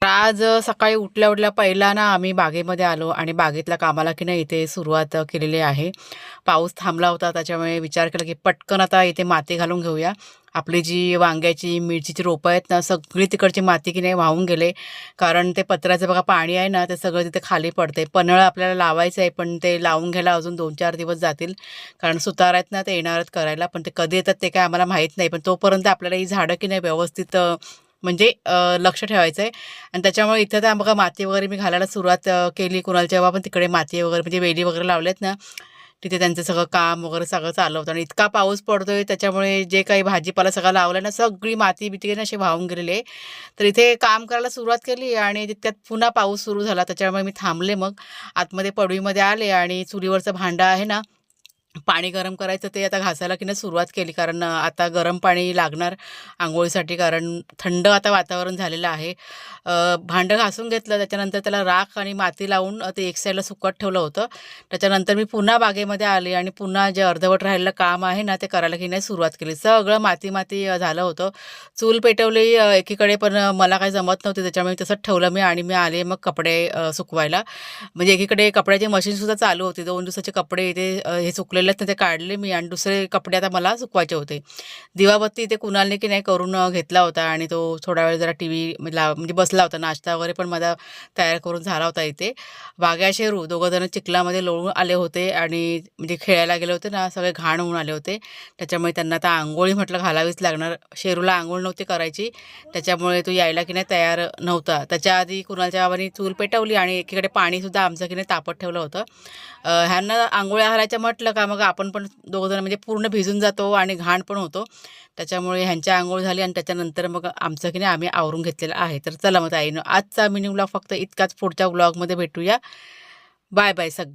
आज सकाळी उठल्या-उठल्या पहिला ना आम्ही बागेमध्ये आलो आणि बागेतल्या कामाला की नाही इथे सुरुवात केलेली आहे. पाऊस थांबला होता त्याच्यामुळे विचार केला की पटकन आता इथे माती घालून घेऊया. आपली जी वांग्याची, मिरचीची रोपं आहेत ना, सगळी तिकडची माती की नाही वाहून गेले. कारण ते पत्र्याचं बघा पाणी आहे ना, ते सगळं तिथे खाली पडतंय. पन्हाळ आपल्याला लावायचं आहे, पण ते लावून घ्यायला अजून 2-4 दिवस जातील. कारण सुतार आहेत ना, ते येणार आहेत करायला. पण ते कधी येतात ते काय आम्हाला माहीत नाही. पण तोपर्यंत आपल्याला ही झाडं की नाही व्यवस्थित म्हणजे लक्ष ठेवायचं आहे. आणि त्याच्यामुळे इथं तर बघा माती वगैरे मी घालायला सुरुवात केली. कुणाला जेव्हा पण तिकडे माती वगैरे म्हणजे वेली वगैरे लावल्यात ना, तिथे त्यांचं सगळं काम वगैरे सगळं चालू होतं आणि इतका पाऊस पडतोय त्याच्यामुळे जे काही भाजीपाला सगळा लावला ना, सगळी माती-बिती ना अशी वाहून गेलेली आहे. तर इथे काम करायला सुरुवात केली आणि तितक्यात पुन्हा पाऊस सुरू झाला. त्याच्यामुळे मी थांबले मग. आतमध्ये पडवीमध्ये आले आणि चुलीवरचं भांडं आहे ना, पाणी गरम करायचं ते आता घासायला की नाही सुरुवात केली. कारण आता गरम पाणी लागणार अंघोळीसाठी कारण थंड आता वातावरण झालेलं आहे. भांडं घासून घेतलं त्याच्यानंतर त्याला राख आणि माती लावून ते एक साईडला सुकत ठेवलं होतं. त्याच्यानंतर मी पुन्हा बागेमध्ये आले आणि पुन्हा जे अर्धवट राहिलेलं काम आहे ना, ते करायला की नाही सुरुवात केली. सगळं माती-माती झालं होतं. चूल पेटवली एकीकडे पण मला काही जमत नव्हते त्याच्यामुळे तसंच ठेवलं मी आणि मी आले मग कपडे सुकवायला. म्हणजे एकीकडे कपड्याची मशीनसुद्धा चालू होती. 2 दिवसाचे कपडे इथे हे सुकलेले आहेत ना, ते काढले मी आणि दुसरे कपडे आता मला सुकवायचे होते. दिवाबत्ती इथे कुणालने की नाही करून घेतला होता आणि तो थोडा वेळ जरा टीव्ही म्हणजे बसला होता. नाश्ता वगैरे पण माझा तयार करून झाला होता इथे. वाघ्या शेरू दोघं जण चिखलामध्ये लोळून आले होते आणि म्हणजे खेळायला गेले होते ना, सगळे घाण होऊन आले होते. त्याच्यामुळे त्यांना आता अंघोळी म्हटलं घालावीच लागणार. शेरूला अंघोळ नव्हती करायची, त्याच्यामुळे तो यायला की नाही तयार नव्हता. त्याच्या आधी कुणालच्या बाबांनी चूल पेटवली आणि एकीकडे पाणीसुद्धा आमचं की नाही तापत ठेवलं होतं. ह्यांना अंघोळ्या घालायच्या म्हटलं का मग आपण पण दोघं जण म्हणजे पूर्ण भिजून जातो आणि घाण पण होतो. त्याच्यामुळे ह्यांची अंघोळ झाली आणि त्याच्यानंतर मग आमचं की नाही आम्ही आवरून घेतलेलं आहे. तर चला मग ताईनो आजचा मिनी व्लॉग फक्त इतकाच. पुढच्या व्लॉगमध्ये भेटूया. बाय बाय सगळं.